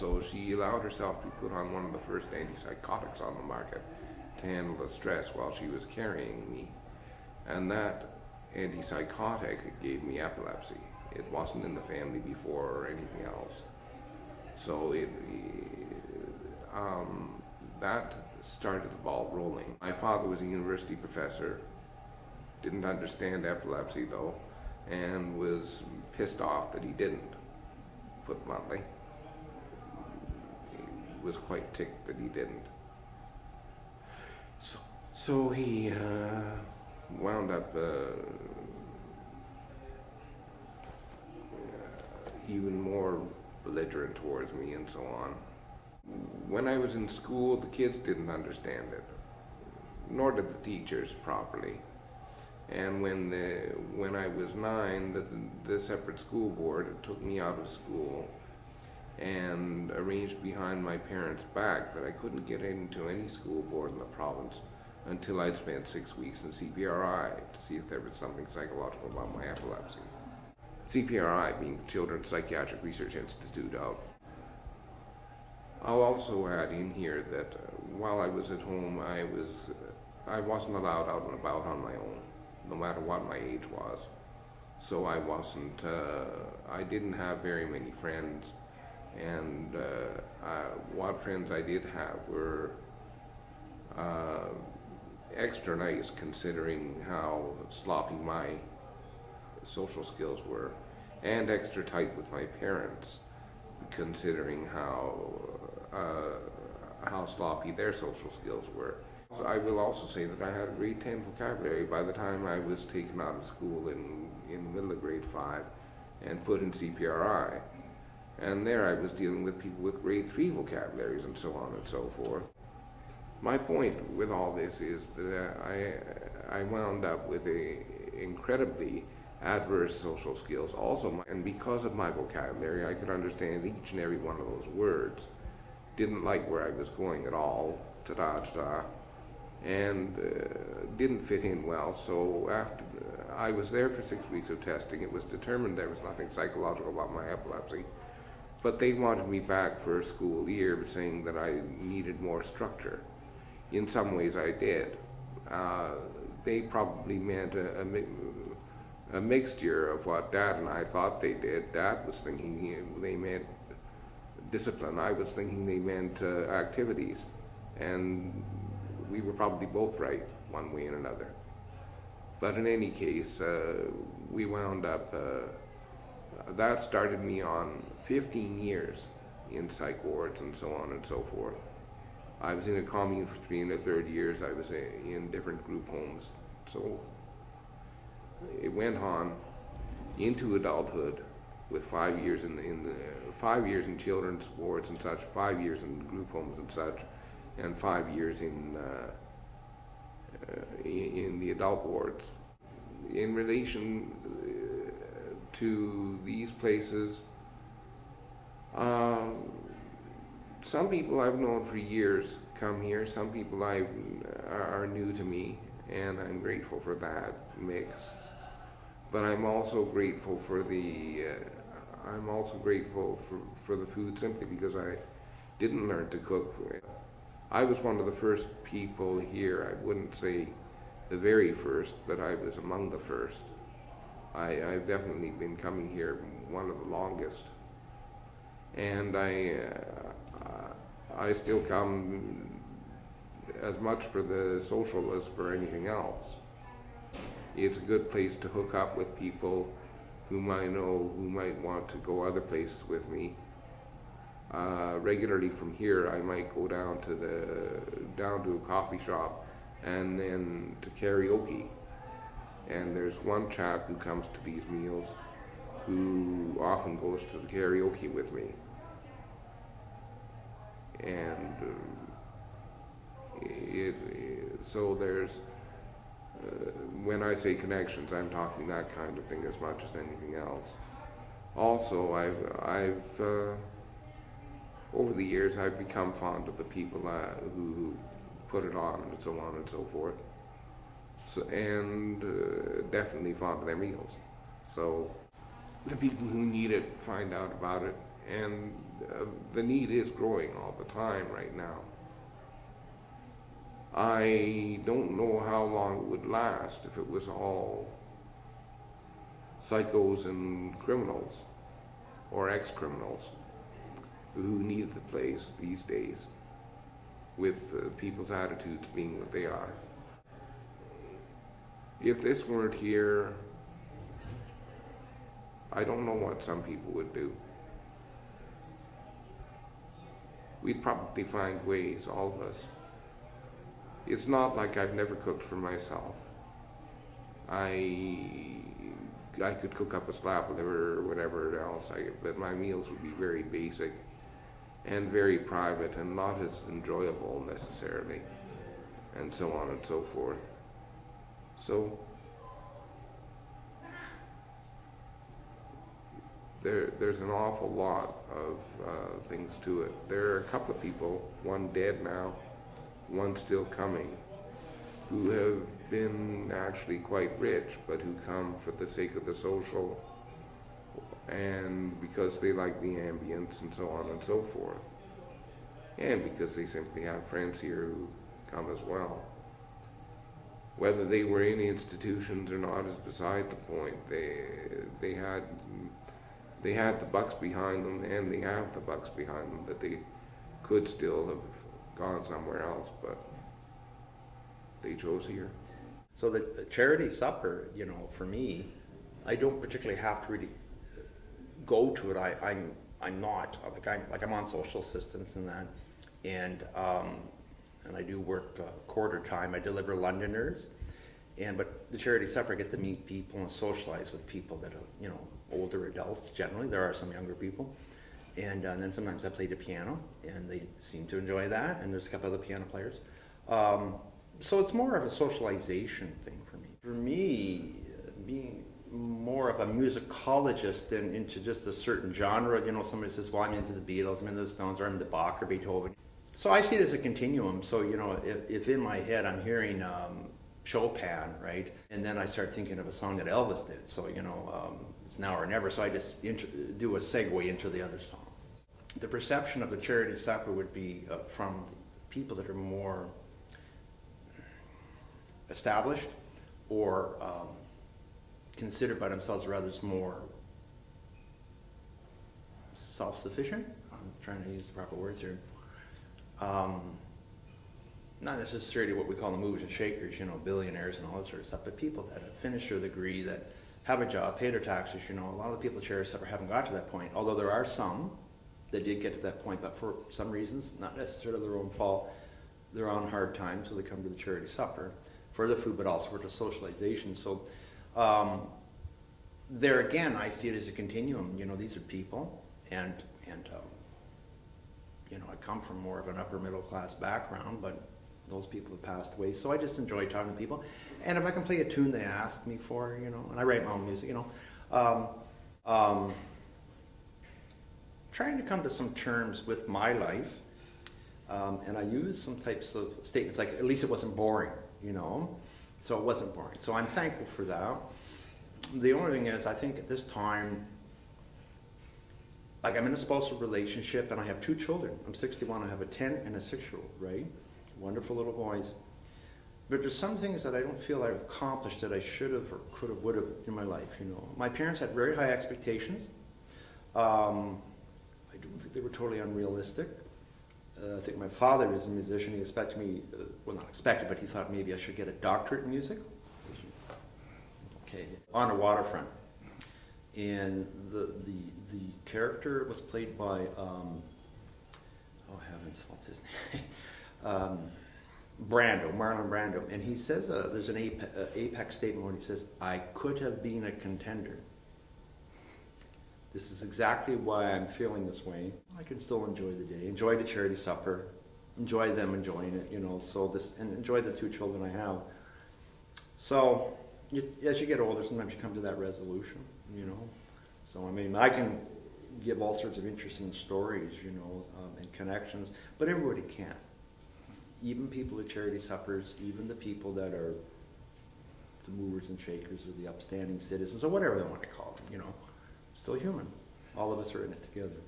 also, she allowed herself to be put on one of the first antipsychotics on the market to handle the stress while she was carrying me. And that antipsychotic gave me epilepsy. It wasn't in the family before or anything else. So that started the ball rolling. My father was a university professor, didn't understand epilepsy though, and was pissed off that he didn't, put bluntly. He was quite ticked that he didn't. So he wound up even more belligerent towards me and so on. When I was in school, the kids didn't understand it, nor did the teachers properly. And when I was 9, the separate school board took me out of school and arranged behind my parents' back that I couldn't get into any school board in the province until I'd spent 6 weeks in CPRI to see if there was something psychological about my epilepsy. CPRI being the Children's Psychiatric Research Institute out. I'll also add in here that while I was at home, I wasn't allowed out and about on my own, no matter what my age was. So I didn't have very many friends, and what friends I did have were extra nice considering how sloppy my social skills were, and extra tight with my parents considering how sloppy their social skills were. I will also say that I had a grade 10 vocabulary by the time I was taken out of school in the middle of grade 5 and put in CPRI. And there I was dealing with people with grade 3 vocabularies and so on and so forth. My point with all this is that I wound up with incredibly adverse social skills also, and because of my vocabulary I could understand each and every one of those words. Didn't like where I was going at all, ta-da, and didn't fit in well. So after I was there for 6 weeks of testing, it was determined there was nothing psychological about my epilepsy, but they wanted me back for a school year, saying that I needed more structure. In some ways I did. They probably meant a mixture of what Dad and I thought they did. Dad was thinking they meant discipline. I was thinking they meant activities. And we were probably both right, one way and another. But in any case, we wound up, that started me on 15 years in psych wards and so on and so forth. I was in a commune for 3 and a third years. I was in different group homes. So it went on into adulthood with 5 years in 5 years in children's wards and such, 5 years in group homes and such, and 5 years in the adult wards. In relation to these places, some people I've known for years come here. Some people are new to me, and I'm grateful for that mix. But I'm also grateful for the food, simply because I didn't learn to cook. I was one of the first people here. I wouldn't say the very first, but I was among the first. I've definitely been coming here one of the longest, and I still come as much for the social as for anything else. It's a good place to hook up with people whom I know who might want to go other places with me. Regularly from here, I might go down to a coffee shop and then to karaoke. And there's one chap who comes to these meals who often goes to the karaoke with me. And so there's, when I say connections, I'm talking that kind of thing as much as anything else. Also, I've over the years, I've become fond of the people who put it on and so on and so forth. So, and definitely fond of their meals. So the people who need it find out about it, and the need is growing all the time right now. I don't know how long it would last if it was all psychos and criminals or ex-criminals who need the place these days, with people's attitudes being what they are. If this weren't here, I don't know what some people would do. We'd probably find ways, all of us. It's not like I've never cooked for myself. I could cook up a slab of liver or whatever else, but my meals would be very basic and very private and not as enjoyable necessarily, and so on and so forth. So there's an awful lot of things to it. There are a couple of people, one dead now, one still coming, who have been actually quite rich, but who come for the sake of the social and because they like the ambience and so on and so forth, and because they simply have friends here who come as well. Whether they were in institutions or not is beside the point. They had the bucks behind them, and they have the bucks behind them, that they could still have gone somewhere else, but they chose here. So the charity supper, you know, for me, I don't particularly have to really go to it. I'm not like I'm on social assistance and that, and I do work quarter time. I deliver Londoners, but the charity supper, I get to meet people and socialize with people that are, you know, older adults. Generally, there are some younger people, and then sometimes I play the piano, and they seem to enjoy that. And there's a couple other piano players. So it's more of a socialization thing for me. For me, being more of a musicologist and into just a certain genre, you know, somebody says, well, I'm into the Beatles, I'm into the Stones, or I'm into Bach or Beethoven. So I see it as a continuum. So, you know, if in my head I'm hearing Chopin, right, and then I start thinking of a song that Elvis did, so, you know, it's now or never, so I just do a segue into the other song. The perception of the charity supper would be from people that are more established or considered by themselves or others more self-sufficient. I'm trying to use the proper words here. Not necessarily what we call the movers and shakers, you know, billionaires and all that sort of stuff, but people that have finished their degree, that have a job, pay their taxes. You know, a lot of the people at charity supper haven't got to that point, although there are some that did get to that point, but for some reasons, not necessarily their own fault, they're on hard times, so they come to the charity supper for the food, but also for the socialization. So there again, I see it as a continuum. You know, these are people, and you know, I come from more of an upper middle class background, but those people have passed away. So I just enjoy talking to people, and if I can play a tune they ask me for, you know, and I write my own music, you know, trying to come to some terms with my life, and I use some types of statements like, at least it wasn't boring, you know, so it wasn't boring. So I'm thankful for that. The only thing is, I think at this time, like I'm in a spousal relationship and I have 2 children. I'm 61, I have a 10 and a 6-year-old, right? Wonderful little boys. But there's some things that I don't feel I've accomplished that I should have or could have, would have in my life, you know. My parents had very high expectations. I don't think they were totally unrealistic. I think my father is a musician. He expected me, well, not expected, but he thought maybe I should get a doctorate in music. Okay, on a waterfront. And the character was played by, oh heavens, what's his name? Marlon Brando. And he says, there's an apex statement where he says, I could have been a contender. This is exactly why I'm feeling this way. I can still enjoy the day, enjoy the charity supper, enjoy them enjoying it, you know, so this, and enjoy the 2 children I have. So, as you get older, sometimes you come to that resolution, you know. So, I mean, I can give all sorts of interesting stories, you know, and connections, but everybody can't. Even people at charity suppers, even the people that are the movers and shakers or the upstanding citizens or whatever they want to call them, you know, still human. All of us are in it together.